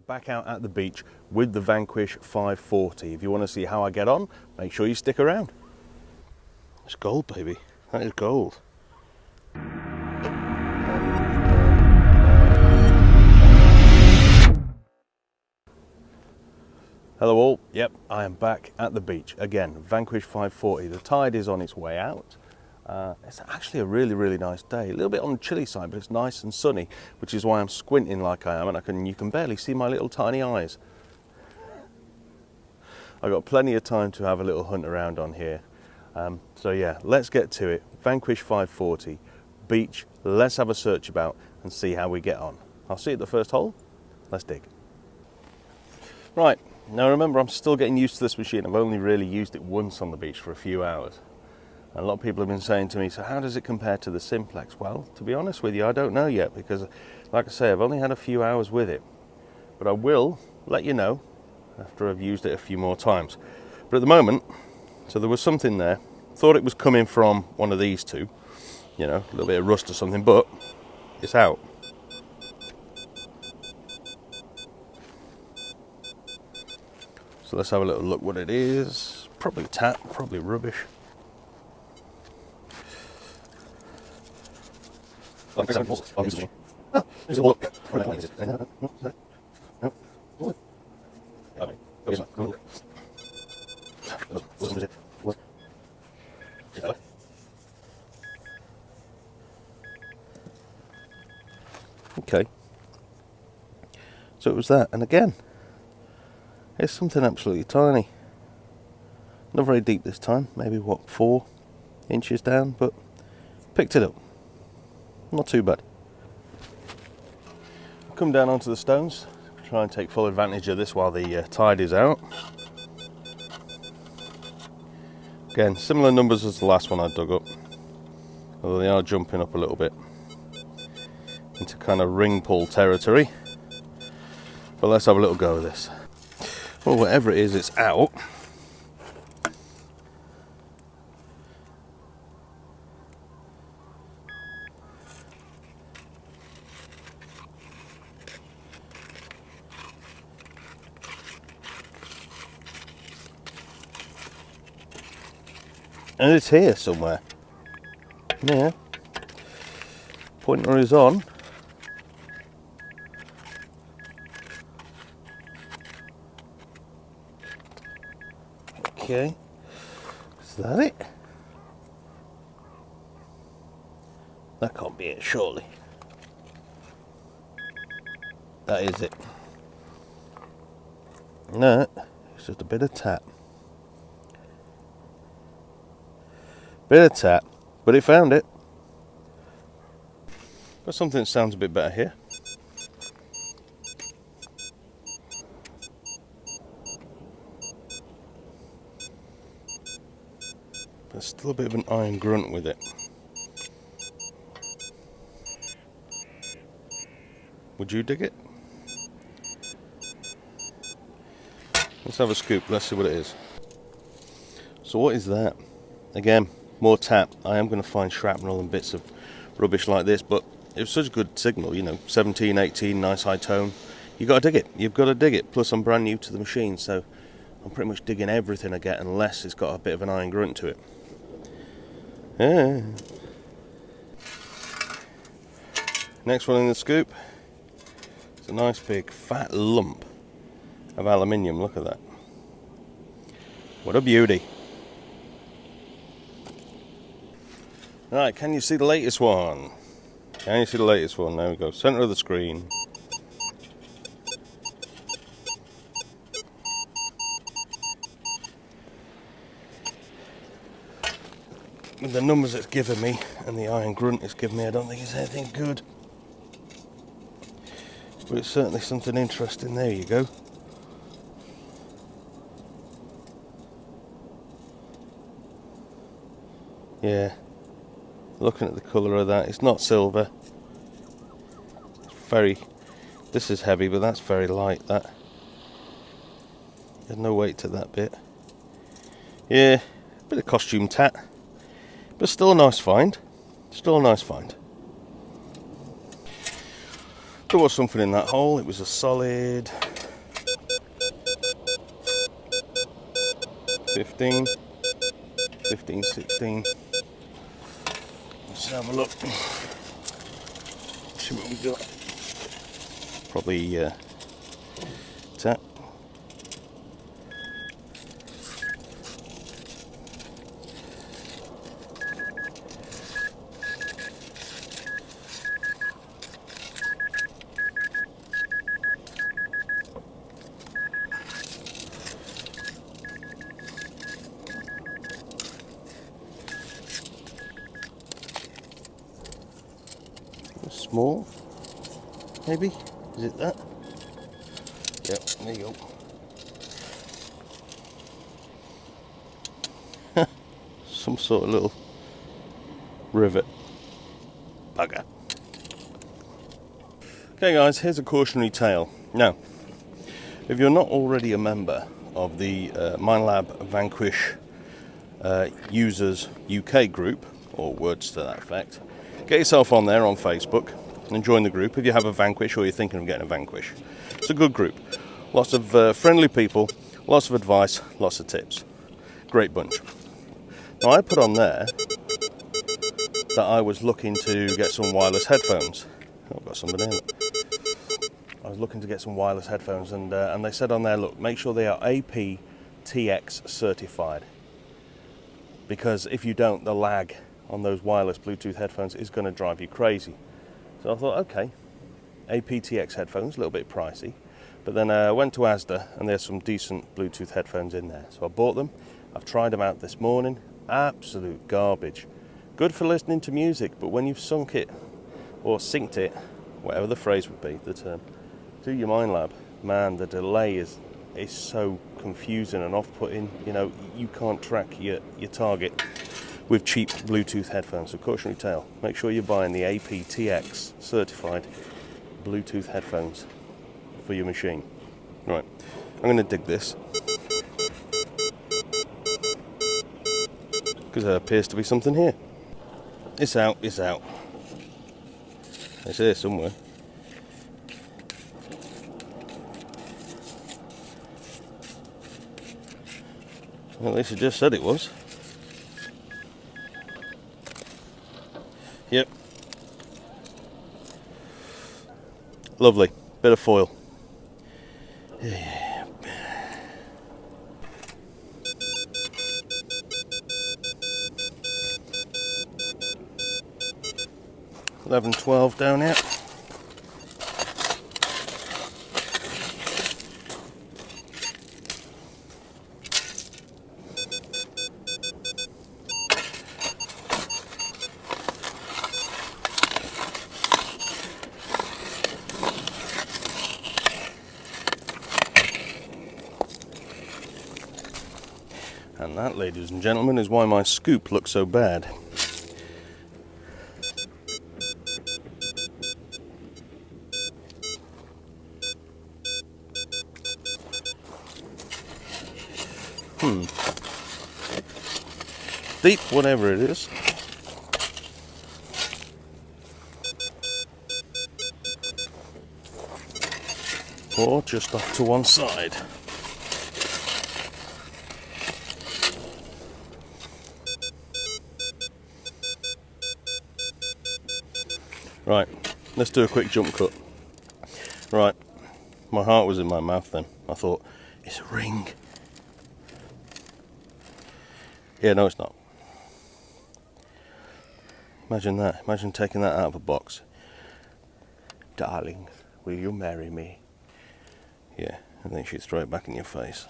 back out at the beach with the Vanquish 540. If you want to see how I get on, make sure you stick around. It's gold, baby. That is gold. Hello all. Yep, I am back at the beach again. Vanquish 540. The tide is on its way out. It's actually a really nice day. A little bit on the chilly side, but it's nice and sunny, which is why I'm squinting like I am, and you can barely see my little tiny eyes. I've got plenty of time to have a little hunt around on here. So yeah, let's get to it. Vanquish 540, beach. Let's have a search about and see how we get on. I'll see you at the first hole. Let's dig. Right, now remember, I'm still getting used to this machine. I've only really used it once on the beach for a few hours. A lot of people have been saying to me, so how does it compare to the Simplex? Well, to be honest with you, I don't know yet, because like I say, I've only had a few hours with it. But I will let you know after I've used it a few more times. But at the moment, so there was something there. Thought it was coming from one of these two, you know, a little bit of rust or something, but it's out. So let's have a little look what it is. Probably tap, probably rubbish. Okay, so it was that, and again, it's something absolutely tiny. Not very deep this time, maybe what, 4 inches down, but picked it up. Not too bad. I'll come down onto the stones, try and take full advantage of this while the tide is out. Again, similar numbers as the last one I dug up, although they are jumping up a little bit into kind of ring pull territory. But let's have a little go of this. Well, whatever it is, it's out. And it's here somewhere. Yeah. Pointer is on. Okay. Is that it? That can't be it, surely. That is it. No, it's just a bit of tap. Bit of tap, but it found it. Got something that sounds a bit better here. There's still a bit of an iron grunt with it. Would you dig it? Let's have a scoop, let's see what it is. So what is that? Again, more tap. I am going to find shrapnel and bits of rubbish like this, but it was such a good signal, you know, 17, 18, nice high tone. You've got to dig it. You've got to dig it. Plus, I'm brand new to the machine, so I'm pretty much digging everything I get unless it's got a bit of an iron grunt to it. Yeah. Next one in the scoop. It's a nice big fat lump of aluminium. Look at that. What a beauty. Right, can you see the latest one? Can you see the latest one? There we go, center of the screen. With the numbers it's given me and the iron grunt it's given me, I don't think it's anything good. But it's certainly something interesting. There you go. Yeah. Looking at the colour of that, it's not silver. It's very, this is heavy, but that's very light, that. There's no weight to that bit. Yeah, a bit of costume tat. But still a nice find. Still a nice find. There was something in that hole. It was a solid 15, 15, 16. Let's have a look. See what we got. Probably tap. Small, maybe? Is it that? Yep, there you go. Some sort of little rivet. Bugger. Okay guys, here's a cautionary tale. Now, if you're not already a member of the Minelab Vanquish users UK group, or words to that effect, get yourself on there on Facebook and join the group if you have a Vanquish or you're thinking of getting a Vanquish. It's a good group. Lots of friendly people, lots of advice, lots of tips. Great bunch. Now I put on there that I was looking to get some wireless headphones. Oh, I've got somebody in it. I was looking to get some wireless headphones and they said on there, look, make sure they are aptX certified. Because if you don't, the lag on those wireless Bluetooth headphones is going to drive you crazy. So I thought, okay, aptX headphones, a little bit pricey. But then I went to Asda and there's some decent Bluetooth headphones in there. So I bought them. I've tried them out this morning. Absolute garbage. Good for listening to music, but when you've sunk it or synced it, whatever the phrase would be, the term, to your Minelab, man, the delay is so confusing and off-putting. You know, you can't track your target with cheap Bluetooth headphones. So cautionary tale, make sure you're buying the aptX certified Bluetooth headphones for your machine. Right, I'm going to dig this because there appears to be something here. It's out, it's out. It's here somewhere. Well, at least it just said it was. Yep. Lovely. Bit of foil. Yeah. 11, 12 down here. And that, ladies and gentlemen, is why my scoop looks so bad. Deep, whatever it is. Or just off to one side. Right, let's do a quick jump cut. Right, my heart was in my mouth then. I thought, it's a ring. Yeah, no it's not. Imagine that, imagine taking that out of a box. Darling, will you marry me? Yeah, I think she'd throw it back in your face.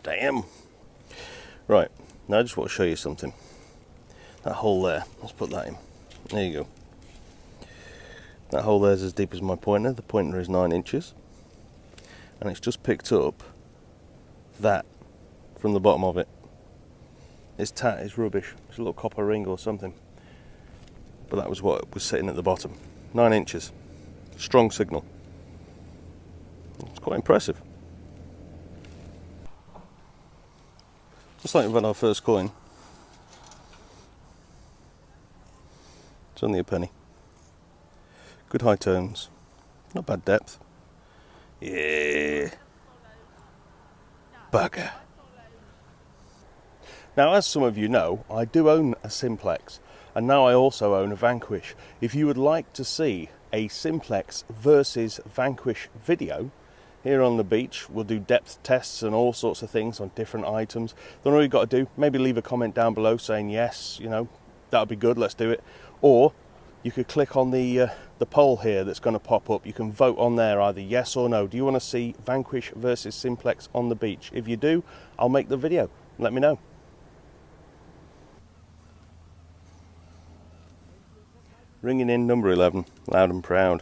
Damn. Right, now I just want to show you something. That hole there, let's put that in. There you go. That hole there is as deep as my pointer. The pointer is 9 inches. And it's just picked up that from the bottom of it. It's it's rubbish. It's a little copper ring or something. But that was what was sitting at the bottom. 9 inches. Strong signal. It's quite impressive. Just like we've had our first coin. It's only a penny. Good high tones. Not bad depth. Yeah. Bugger. Now, as some of you know, I do own a Simplex, and now I also own a Vanquish. If you would like to see a Simplex versus Vanquish video, here on the beach, we'll do depth tests and all sorts of things on different items. Then all you've got to do, maybe leave a comment down below saying yes, you know, that would be good, let's do it. Or you could click on the poll here that's going to pop up. You can vote on there either yes or no. Do you want to see Vanquish versus Simplex on the beach? If you do, I'll make the video. Let me know. Ringing in number 11, loud and proud.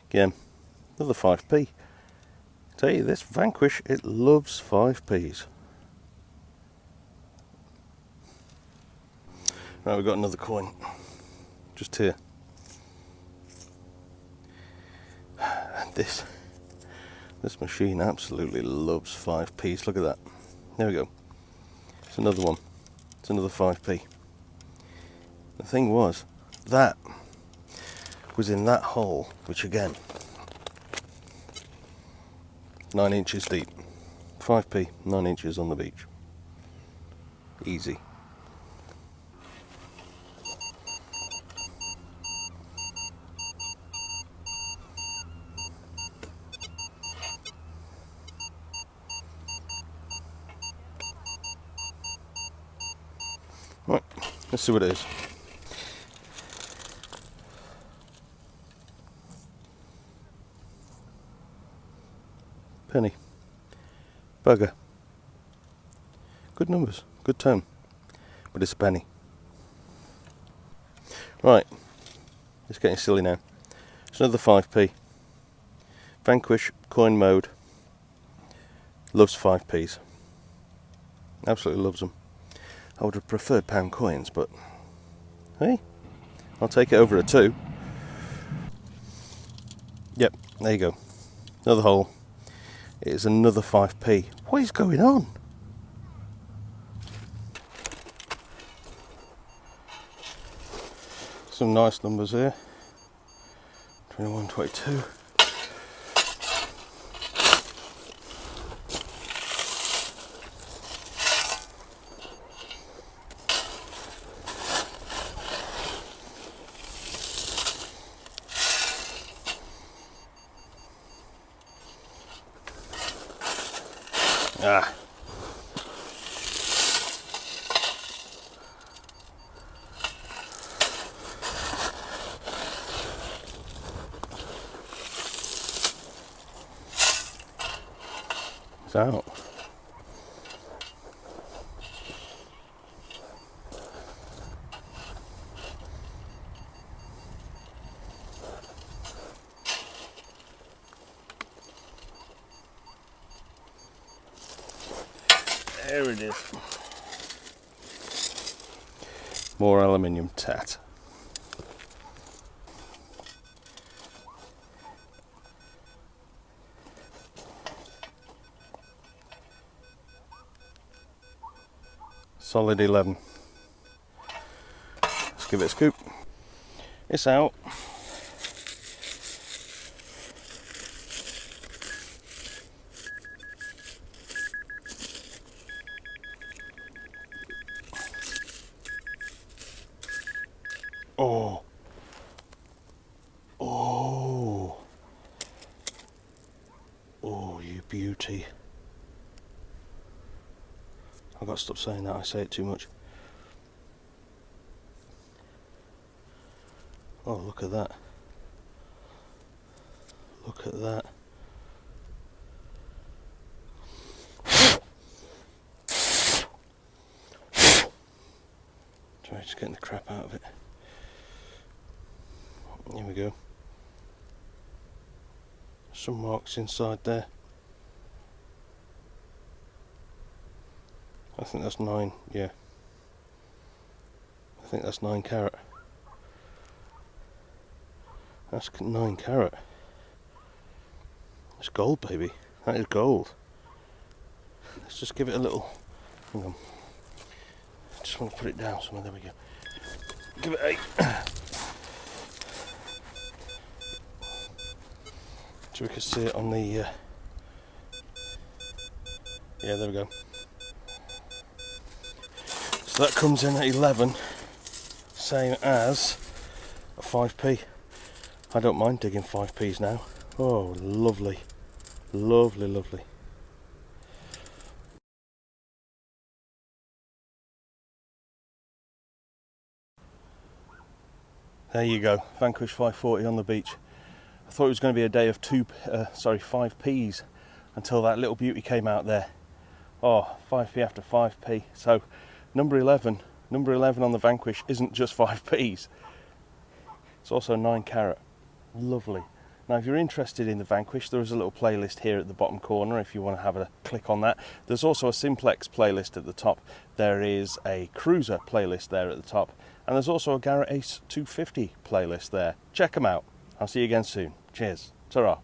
Again, another 5p. Tell you this Vanquish, it loves 5p's. Right, we've got another coin. Just here. And this machine absolutely loves 5p's. Look at that. There we go. It's another one. It's another 5p. The thing was, that was in that hole, which again, 9 inches deep. 5p, 9 inches on the beach. Easy. Right, let's see what it is. Penny. Bugger. Good numbers, good tone. But it's a penny. Right, it's getting silly now. It's another 5p. Vanquish, coin mode. Loves 5p's. Absolutely loves them. I would have preferred pound coins, but hey, I'll take it over a 2. Yep, there you go. Another hole. It is another 5p. What is going on? Some nice numbers here. 21, 22. Ah. It's out. There it is. More aluminium tat. Solid 11. Let's give it a scoop. It's out. Oh. Oh. Oh, you beauty. I've got to stop saying that, I say it too much. Oh, look at that. Look at that. Sorry, just getting the crap out of it. Here we go. Some marks inside there. I think that's 9, yeah. I think that's 9 carat. That's 9 carat. It's gold, baby. That is gold. Let's just give it a little. Hang on. I just want to put it down somewhere. There we go. Give it a. So we can see it on the Yeah, there we go. So that comes in at 11, same as a 5p. I don't mind digging 5p's now. Oh, lovely, lovely, lovely. There you go, Vanquish 540 on the beach. I thought it was going to be a day of 5p's until that little beauty came out there. Oh, 5p after 5p. So number 11 on the Vanquish isn't just 5p's. It's also 9 carat. Lovely. Now if you're interested in the Vanquish, there is a little playlist here at the bottom corner if you want to have a click on that. There's also a Simplex playlist at the top. There is a Kruzer playlist there at the top. And there's also a Garrett Ace 250 playlist there. Check them out. I'll see you again soon. Cheers. Ta-ra.